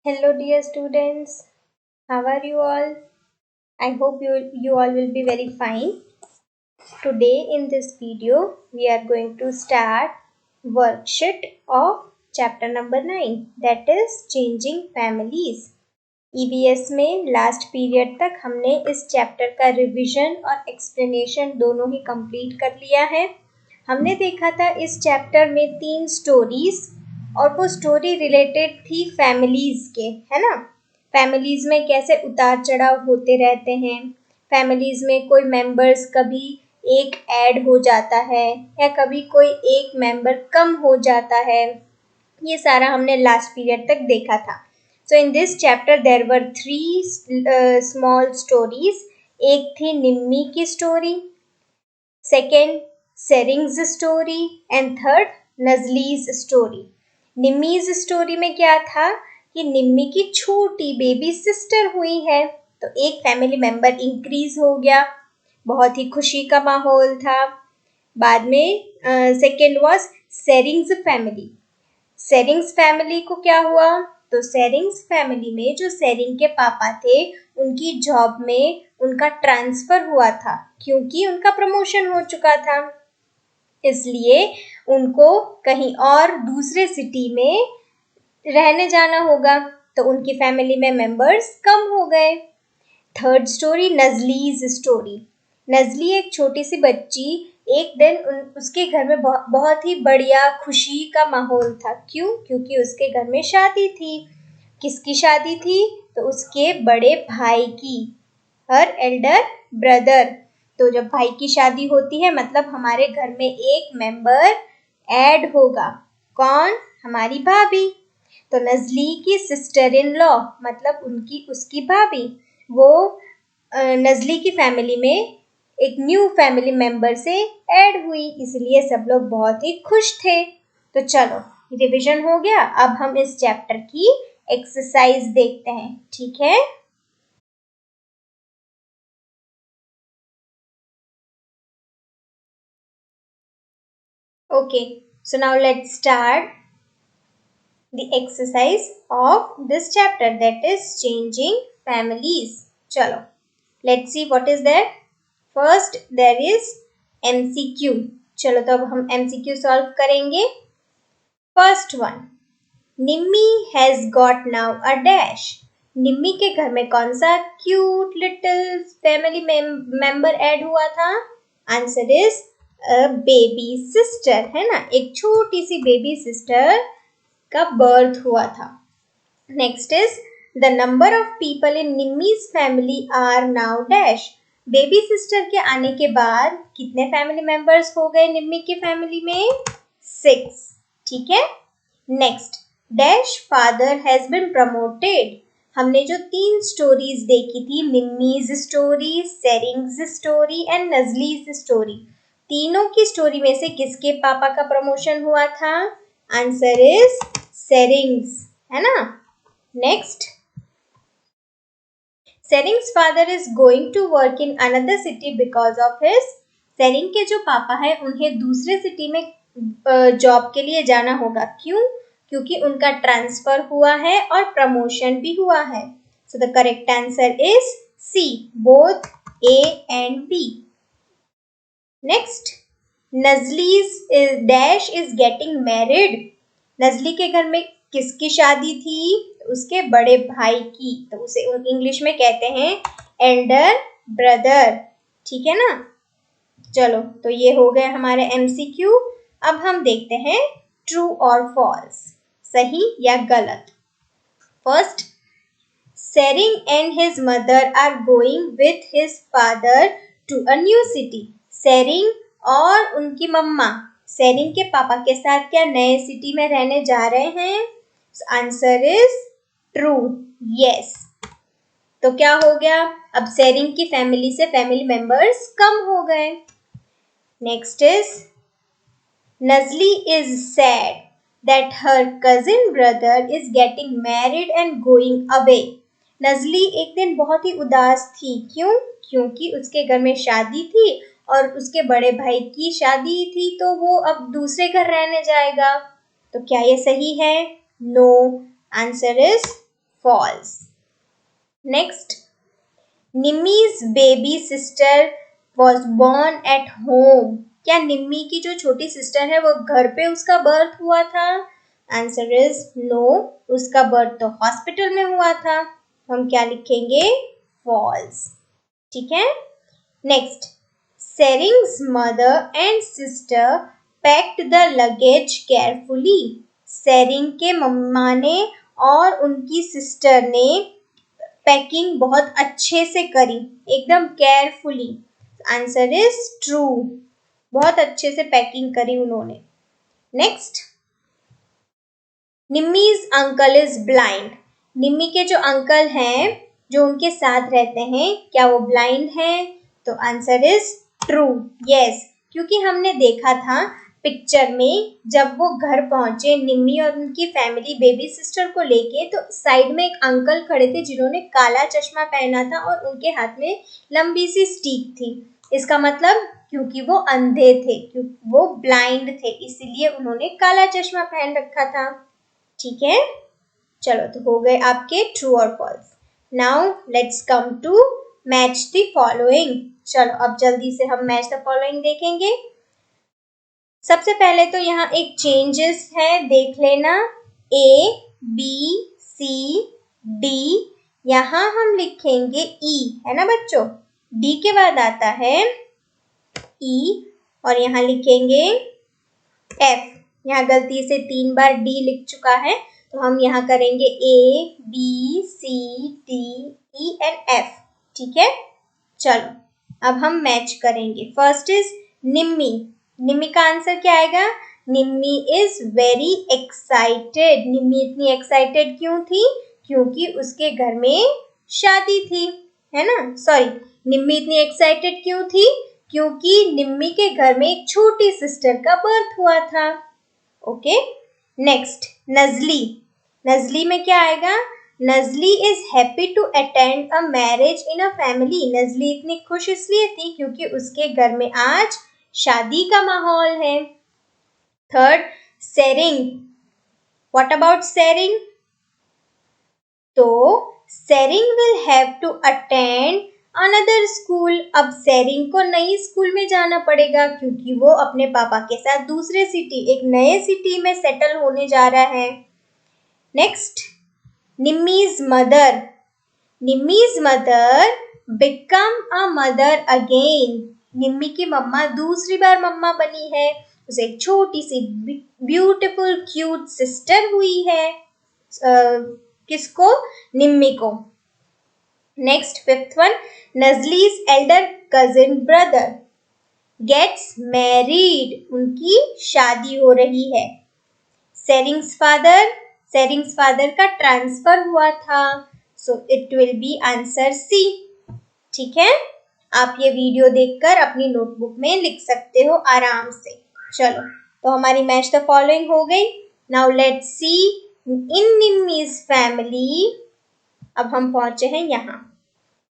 Hello, dear students. How are you all? I hope you all will be very fine. Today, in this video, we are going to start worksheet of chapter number 9, that is Changing Families. EVS में last period तक हमने इस chapter का revision और explanation दोनों ही complete कर लिया है। हमने देखा था इस चैप्टर में 3 स्टोरीज और वो स्टोरी रिलेटेड थी फैमिलीज के, है ना। फैमिलीज में कैसे उतार चढ़ाव होते रहते हैं, फैमिलीज में कोई मेंबर्स कभी एक ऐड हो जाता है या कभी कोई एक मेंबर कम हो जाता है, ये सारा हमने लास्ट पीरियड तक देखा था। So in this chapter there were 3 small stories. एक थी निम्मी की story, second Tsering's story and third Nazli's story. Nimmi's story में क्या था कि निम्मी की छोटी बेबी सिस्टर हुई है, तो एक फैमिली मेंबर इंक्रीज हो गया, बहुत ही खुशी का माहौल था। बाद में सेकेंड वाज सेरिंग्स फैमिली। सेरिंग्स फैमिली को क्या हुआ, तो सेरिंग्स फैमिली में जो सेरिंग के पापा थे उनकी जॉब में उनका ट्रांसफर हुआ था, क्योंकि उनका प्रमोशन हो चुका था, इसलिए उनको कहीं और दूसरे सिटी में रहने जाना होगा, तो उनकी फैमिली में मेंबर्स कम हो गए। Third story Nazli's story. Nazli एक छोटी सी बच्ची, एक दिन उसके घर में बहुत ही बढ़िया खुशी का माहौल था। क्यों? क्योंकि उसके घर में शादी थी। किसकी शादी थी? तो उसके बड़े भाई की, हर एल्डर ब्रदर। तो जब भाई की शादी होती है मतलब हमारे घर में एक मेंबर ऐड होगा। कौन? हमारी भाभी। तो नजली की सिस्टर इन लॉ मतलब उसकी भाभी, वो नजली की फैमिली में एक न्यू फैमिली मेंबर से ऐड हुई, इसलिए सब लोग बहुत ही खुश थे। तो चलो रिवीजन हो गया, अब हम इस चैप्टर की एक्सरसाइज देखते हैं, ठीक है। Okay, so now let's start the exercise of this chapter, that is changing families. Chalo, let's see what is there. First there is MCQ. चलो तो अब हम MCQ सॉल्व करेंगे। First one, Nimmi has got now a dash. Nimmi के घर में कौन सा cute little family member add हुआ था? Answer is a baby sister, है ना, एक छोटी सी बेबी सिस्टर का बर्थ हुआ था। Next is the number of people in Nimmi's family are now dash. Baby sister के आने के बाद कितने फैमिली मेंबर्स हो गए निम्मी की फैमिली में? 6, ठीक है। Next, dash father has been promoted. हमने जो 3 स्टोरीज देखी थी, Nimmi's story, Sering's story and Nazli's story, तीनों की स्टोरी में से किसके पापा का प्रमोशन हुआ था? आंसर इज सेरिंग्स, है ना। Next, Tsering's father is going to work in another city because of his. Tsering के जो पापा है उन्हें दूसरे सिटी में जॉब के लिए जाना होगा। क्यों? क्योंकि उनका ट्रांसफर हुआ है और प्रमोशन भी हुआ है। So the correct answer is C, both A and B. Next, Nazli's dash is getting married. Nazli के घर में किसकी शादी थी? उसके बड़े भाई की, तो उसे इंग्लिश में कहते हैं एल्डर ब्रदर, ठीक है ना। चलो तो ये हो गए हमारे MCQ। अब हम देखते हैं ट्रू और फॉल्स, सही या गलत। First, Tsering and his mother are going with his father to a new city. Tsering और उनकी मम्मा सेरिंग के पापा के साथ क्या नए सिटी में रहने जा रहे हैं? Answer is true, yes. तो क्या हो गया, अब सेरिंग की फैमिली से फैमिली मेंबर्स कम हो गए। Next is Nazli is sad that her cousin brother is getting married and going away. Nazli एक दिन बहुत ही उदास थी। क्यों? क्योंकि उसके घर में शादी थी और उसके बड़े भाई की शादी थी, तो वो अब दूसरे घर रहने जाएगा। तो क्या ये सही है? No, answer is false. Next, Nimmy's baby sister was born at home. क्या निम्मी की जो छोटी सिस्टर है वो घर पे उसका बर्थ हुआ था? आंसर इज नो, उसका बर्थ तो हॉस्पिटल में हुआ था. हम क्या लिखेंगे? फॉल्स. ठीक है. Next, सेरिंग्स mother and sister packed the luggage carefully. Tsering के मम्मा ने और उनकी सिस्टर ने पैकिंग बहुत अच्छे से करी, एकदम केयरफुली. आंसर इज ट्रू, बहुत अच्छे से पैकिंग करी उन्होंने. Next, Nimmi's uncle is blind. Nimmi के जो अंकल हैं, जो उनके साथ रहते हैं, क्या वो ब्लाइंड हैं? तो आंसर इज ट्रू, यस. क्योंकि हमने देखा था पिक्चर में, जब वो घर पहुंचे निम्मी और उनकी फैमिली बेबी सिस्टर को लेके, तो साइड में एक अंकल खड़े थे जिन्होंने काला चश्मा पहना था और उनके हाथ में लंबी सी स्टिक थी. इसका मतलब क्योंकि वो अंधे थे, क्योंकि वो ब्लाइंड थे, इसीलिए उन्होंने काला चश्मा पहन रखा था. ठीक है. चलो, तो हो गए आपके ट्रू और false. Now let's come to match the following. चलो, अब जल्दी से हम मैच द फॉलोइंग देखेंगे. सबसे पहले तो यहाँ एक चेंजेस है, देख लेना. ए बी सी डी, यहाँ हम लिखेंगे ई, है ना बच्चों. डी के बाद आता है ई और यहाँ लिखेंगे एफ. यहाँ गलती से 3 बार डी लिख चुका है, तो हम यहाँ करेंगे A B C D E and F. ठीक है. चलो, अब हम मैच करेंगे. फर्स्ट इज निम्मी. निम्मी का आंसर क्या आएगा? निम्मी इज वेरी एक्साइटेड. निम्मी इतनी एक्साइटेड क्यों थी? क्योंकि उसके घर में शादी थी, है ना. सॉरी, निम्मी इतनी एक्साइटेड क्यों थी? क्योंकि निम्मी के घर में एक छोटी सिस्टर का बर्थ हुआ था. ओके. नेक्स्ट, नजली. नजली में क्या आएगा? Nazli is happy to attend a marriage in a family. Nazli इतनी खुश इसलिए थी क्योंकि उसके घर में आज शादी का माहौल है. Third, Sering. What about Sering? तो Sering will have to attend another school. अब सेरिंग को नई स्कूल में जाना पड़ेगा क्योंकि वो अपने पापा के साथ दूसरे सिटी, एक नए सिटी में सेटल होने जा रहा है. Next, Nimmi's mother. Nimmi's mother become a mother again. Nimmi की मम्मा दूसरी बार मम्मा बनी है. उसे एक छोटी सी ब्यूटीफुल क्यूट सिस्टर हुई है. किसको? निम्मी को. Next, fifth one, Nazli's elder cousin brother gets married. उनकी शादी हो रही है. सेरिंग्स फादर का ट्रांसफर हुआ था. So it will be answer C. ठीक है. आप ये वीडियो देखकर अपनी नोटबुक में लिख सकते हो आराम से. चलो, तो हमारी मैच द फॉलोइंग हो गई. Now let's see in Nimmi's family. अब हम पहुंचे हैं यहाँ.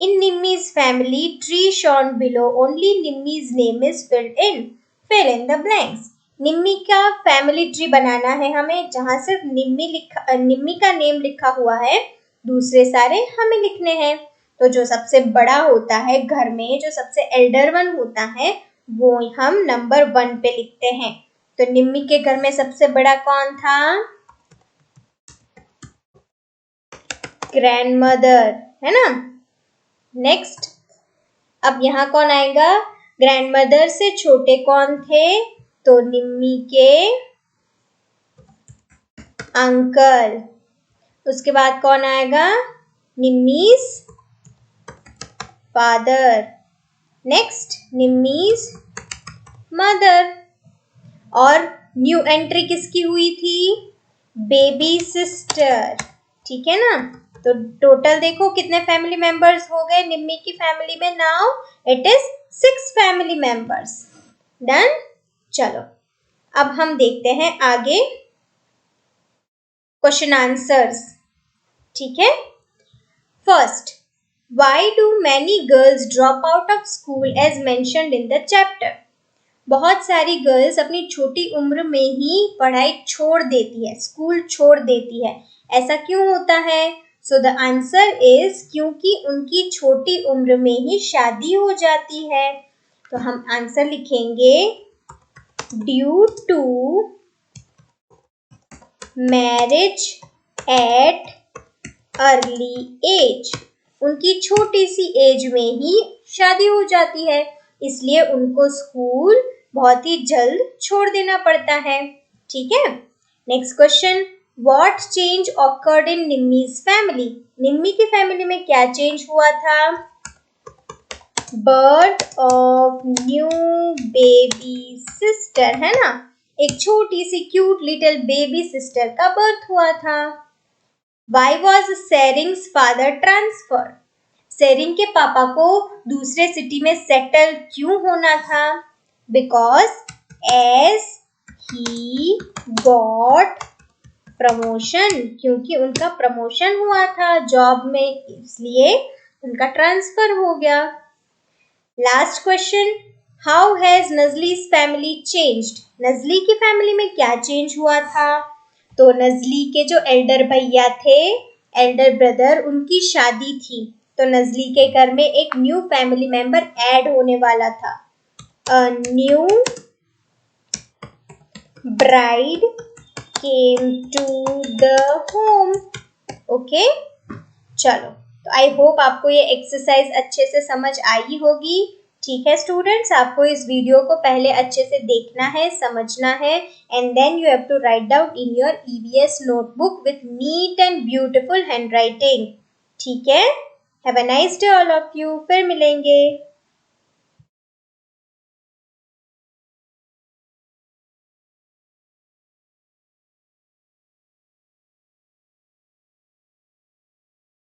In Nimmy's family, tree shown below, only Nimmy's name is filled in. Fill in the blanks. निम्मी का फैमिली ट्री बनाना है हमें, जहां सिर्फ निम्मी का नेम लिखा हुआ है, दूसरे सारे हमें लिखने हैं. तो जो सबसे बड़ा होता है घर में, जो सबसे एल्डर वन होता है, वो हम नंबर 1 पे लिखते हैं. तो निम्मी के घर में सबसे बड़ा कौन था? ग्रैंडमदर, है ना. नेक्स्ट, अब यहाँ कौन आएगा? ग्रैंडमदर से छोटे कौन थे? तो निम्मी के अंकल. उसके बाद कौन आएगा? Nimmi's father. Next, Nimmi's mother. और न्यू एंट्री किसकी हुई थी? Baby sister. ठीक है ना. तो टोटल देखो कितने फैमिली मेंबर्स हो गए निम्मी की फैमिली में. Now it is 6 family members. Done. चलो, अब हम देखते हैं आगे क्वेश्चन आंसर्स. ठीक है. First, why do many girls drop out of school as mentioned in the chapter. बहुत सारी गर्ल्स अपनी छोटी उम्र में ही पढ़ाई छोड़ देती है, स्कूल छोड़ देती है. ऐसा क्यों होता है? सो द आंसर इज क्योंकि उनकी छोटी उम्र में ही शादी हो जाती है। तो हम आंसर लिखेंगे due to marriage at early age. उनकी छोटी सी एज में ही शादी हो जाती है, इसलिए उनको स्कूल बहुत ही जल्द छोड़ देना पड़ता है। ठीक है, next question, what change occurred in Nimmi's family. Nimmi की फैमिली में क्या चेंज हुआ था? Birth of new baby sister, है ना, एक छोटी सी क्यूट लिटिल बेबी सिस्टर का बर्थ हुआ था। Why was Sering's father transferred? Tsering के पापा को दूसरे सिटी में सेटल क्यों होना था? Because as he got promotion, क्योंकि उनका प्रमोशन हुआ था जॉब में, इसलिए उनका ट्रांसफर हो गया। Last question, how has Nazli's family changed? Nazli की फैमिली में क्या चेंज हुआ था? तो नजली के जो एल्डर भैया थे, एल्डर ब्रदर, उनकी शादी थी, तो नजली के घर में एक न्यू फैमिली मेंबर ऐड होने वाला था। A new bride came to the home. Okay, चलो, तो आई होप आपको ये एक्सरसाइज अच्छे से समझ आई होगी। ठीक है स्टूडेंट्स, आपको इस वीडियो को पहले अच्छे से देखना है, समझना है, and then you have to write down in your EVS notebook with neat and beautiful hand writing है, have a nice day all of you, फिर मिलेंगे।